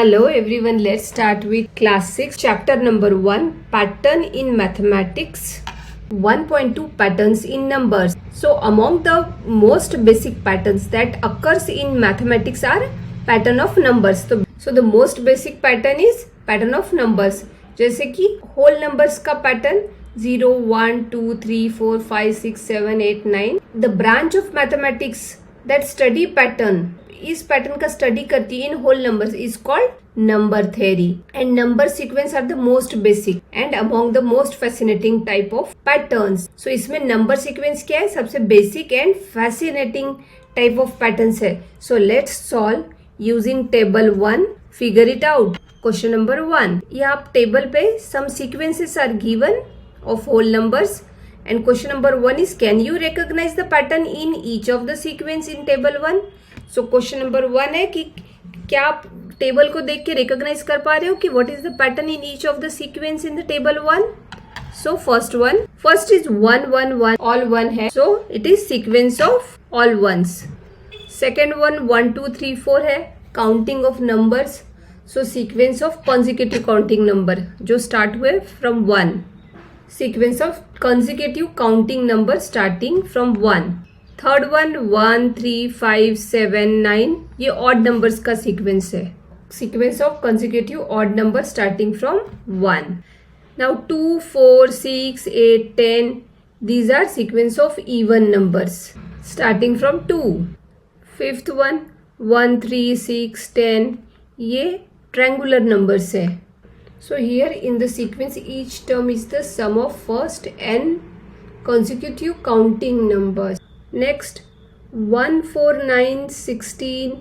Hello everyone, let's start with class 6 chapter number 1 pattern in mathematics 1.2 patterns in numbers. So among the most basic patterns that occurs in mathematics are pattern of numbers. So the most basic pattern is pattern of numbers. जैसे कि whole numbers का pattern 0, 1, 2, 3, 4, 5, 6, 7, 8, 9. The branch of mathematics that study pattern इस pattern का study करती है in whole numbers is called number theory and number sequence are the most basic and among the most fascinating type of patterns. So इसमें number sequence क्या है, सबसे basic and fascinating type of patterns है. So let's solve using table 1. Figure it out. Question number 1. ये आप table पे some sequences are given of whole numbers and question number 1 is can you recognize the pattern in each of the sequence in table 1. so question number 1 है कि क्या आप table को देख के रिकॉग्नाइज कर पा रहे हो कि what is the pattern in each of the sequence in the table 1. so first is 1 1 1 all 1 है, so it is sequence of all ones. second one 1 2 3 4 है, counting of numbers, so sequence of consecutive counting number जो start हुए from 1. sequence of consecutive counting number starting from 1. third one 1 3 5 7 9 ये odd numbers का sequence है, sequence of consecutive odd number starting from 1. now 2 4 6 8 10 these are sequence of even numbers starting from 2. fifth one 1 3 6 10 ये triangular numbers है. So here in the sequence each term is the sum of first n consecutive counting numbers. Next 1 4 9 16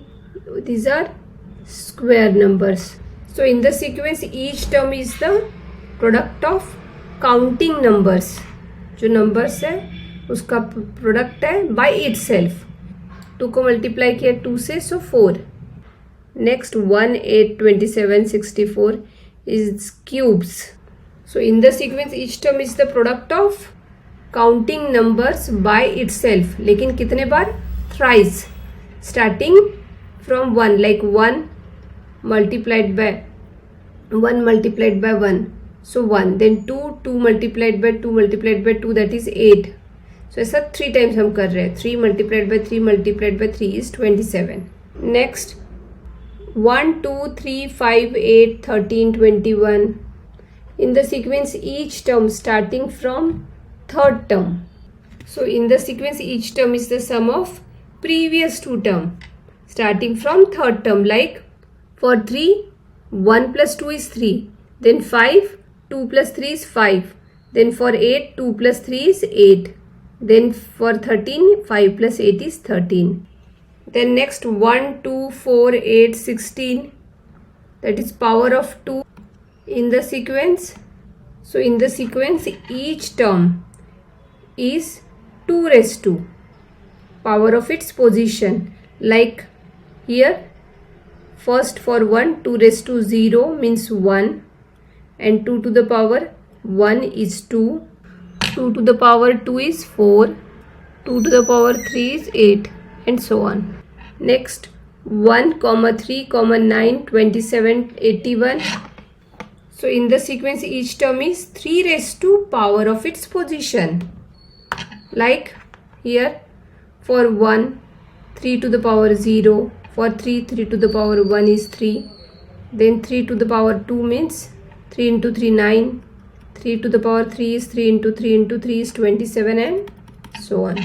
these are square numbers. So in the sequence each term is the product of counting numbers. जो numbers है उसका product है by itself. 2 को multiply किया 2 से so 4. Next 1 8 27 64 is cubes. So in the sequence each term is the product of counting numbers by itself. लेकिन कितने बार? thrice. Starting from 1 like 1 multiplied by 1 multiplied by 1. So 1 then 2 2 multiplied by 2 multiplied by 2 that is 8. So ऐसा 3 times हम कर रहे हैं. 3 multiplied by 3 multiplied by 3 is 27. Next 1 2 3 5 8 13 21 in the sequence each term starting from third term. So in the sequence each term is the sum of previous two term starting from third term, like for 3 1 plus 2 is 3, then 5 2 plus 3 is 5, then for 8 2 plus 3 is 8, then for 13 5 plus 8 is 13. Then next 1 2 4 8 16 that is power of 2 in the sequence. So in the sequence each term is 2 raised to power of its position, like here first for 1 2 raised to 0 means 1 and 2 to the power 1 is 2, 2 to the power 2 is 4, 2 to the power 3 is 8 and so on. Next 1 3 9 27 81. So in the sequence each term is 3 raised to power of its position, like here for 1 3 to the power 0, for 3 3 to the power 1 is 3, then 3 to the power 2 means 3 into 3 9, 3 to the power 3 is 3 into 3 into 3 is 27 and so on.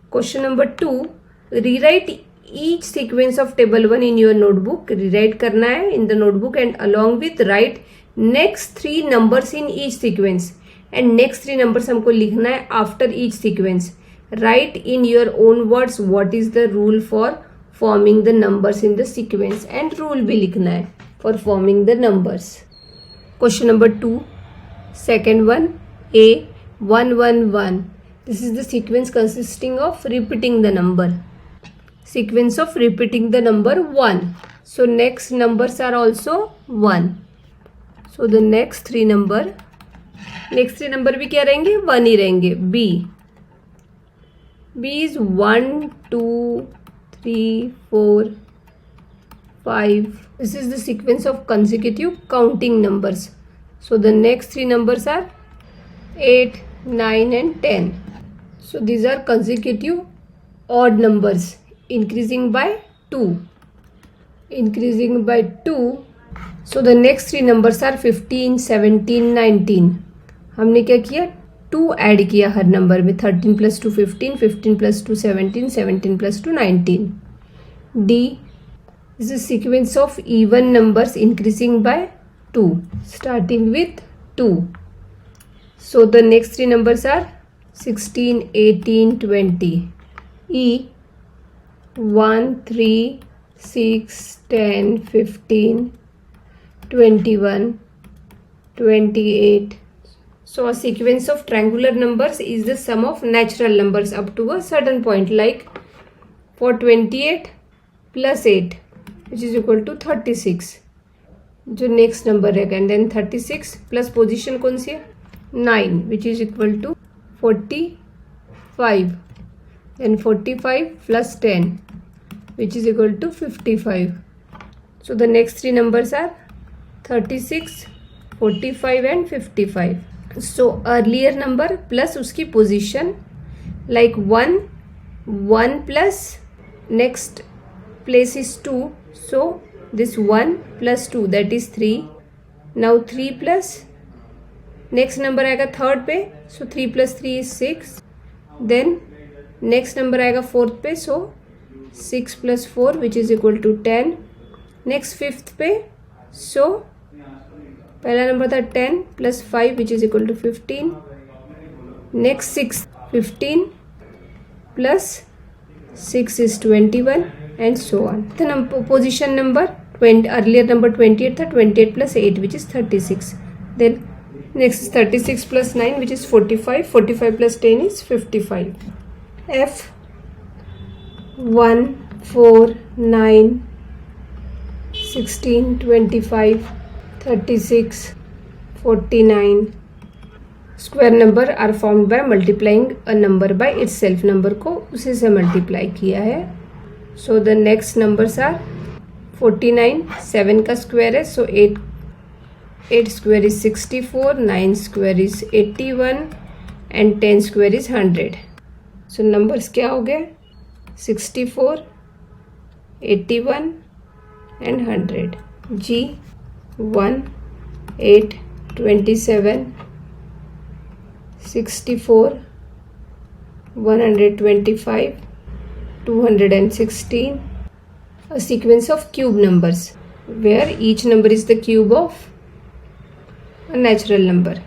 Question number 2. Rewrite each sequence of table 1 in your notebook. Rewrite करना है in the notebook and along with write next 3 numbers in each sequence and next 3 numbers हमको लिखना है after each sequence. Write in your own words what is the rule for forming the numbers in the sequence and rule भी लिखना है for forming the numbers. Question number 2. Second one A 1 1 1. This is the sequence consisting of repeating the number. Sequence of repeating the number 1. So next numbers are also 1. So the next three number भी क्या रहेंगे? 1 ही रहेंगे. B is 1 2 3 4 5. This is the sequence of consecutive counting numbers. So the next three numbers are 8, 9 and 10. So these are consecutive odd numbers increasing by 2. So the next three numbers are 15, 17, 19. हमने क्या किया, 2 add किया हर number में. 13 + 2 15, 15 + 2 17, 17 + 2 19. D is a sequence of even numbers increasing by 2, starting with 2. So the next three numbers are 16, 18, 20. E 1, 3, 6, 10, 15, 21, 28. So a sequence of triangular numbers is the sum of natural numbers up to a certain point. Like for 28 plus 8 which is equal to 36, जो next number रहेगा. And then 36 plus position कौन सी है, 9 which is equal to 45. Then 45 plus 10 which is equal to 55. So the next three numbers are 36, 45 and 55. So earlier number plus उसकी position, like 1 plus next place is 2. So this 1 plus 2 that is 3. Now 3 plus next number आएगा third पे, so 3 plus 3 is 6. Then next number आएगा fourth पे, so 6 plus 4 which is equal to 10. Next fifth पे, so पहला number था 10 plus 5 which is equal to 15. Next 6 15 plus 6 is 21 and so on. The position number 20, earlier number 28 था, 28 plus 8 which is 36. Then next is 36 plus 9 which is 45. 45 plus 10 is 55. F 1, 4, 9, 16, 25, 36, 49. Square number are formed by multiplying a number by itself. number को उसी से multiply किया है. So the next numbers are 49, 7 का square है, so 8 square is 64, 9 square is 81 and 10 square is 100. So numbers क्या हो गए, 64, 81 and 100. G 1, 8, 27, 64, 125, 216. A sequence of cube numbers where each number is the cube of a natural number.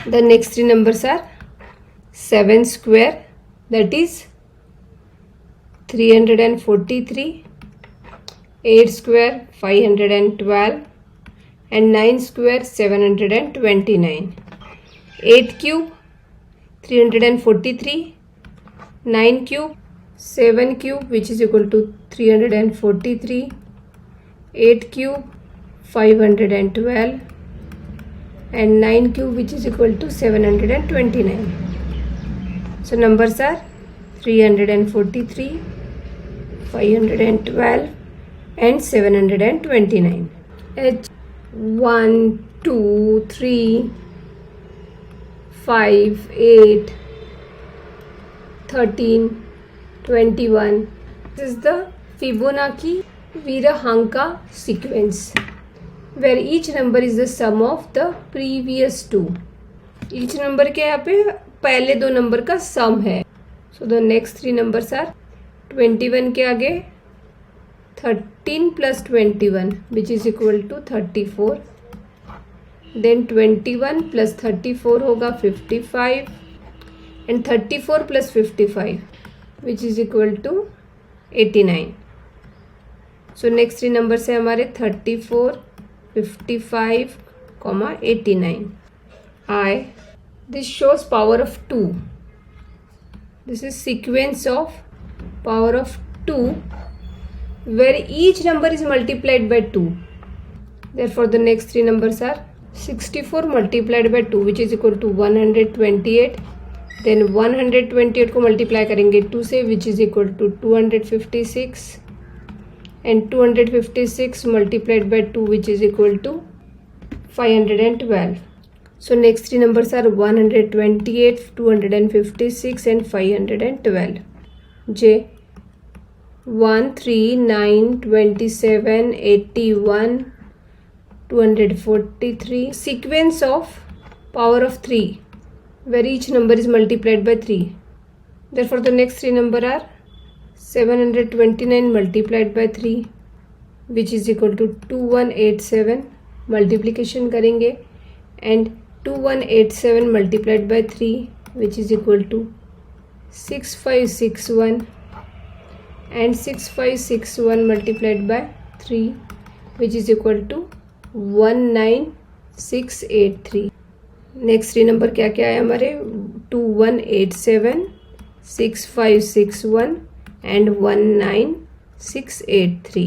The next three numbers are 7 square, that is 343, 8 square 512 and 9 square 729. 8 cube 343, 9 cube 7 cube which is equal to 343, 8 cube 512 and 9 cube which is equal to 729. So numbers are 343, 512 and 729. H 1, 2, 3, 5, 8, 13, 21. This is the Fibonacci-Virahanga sequence where each number is the sum of the previous two. Each number के यहाँ पे पहले दो number का sum है. So the next three numbers are 21 के आगे 13 plus 21 which is equal to 34. Then 21 plus 34 होगा 55 and 34 plus 55 which is equal to 89. So next three numbers है हमारे 34, 55, 89. I. This shows power of 2. This is sequence of power of 2 where each number is multiplied by 2. Therefore the next three numbers are 64 multiplied by 2 which is equal to 128. Then 128 को multiply करेंगे 2 से which is equal to 256. and 256 multiplied by 2, which is equal to 512. So next three numbers are 128, 256 and 512. J 1, 3, 9, 27, 81, 243. Sequence of power of 3 where each number is multiplied by 3. Therefore the next three number are 729 multiplied by 3, which is equal to 2187. Multiplication करेंगे and 2187 multiplied by 3, which is equal to 6561, and 6561 multiplied by 3, which is equal to 19683. Next three number क्या क्या है हमारे 2187, 6561 and 19683.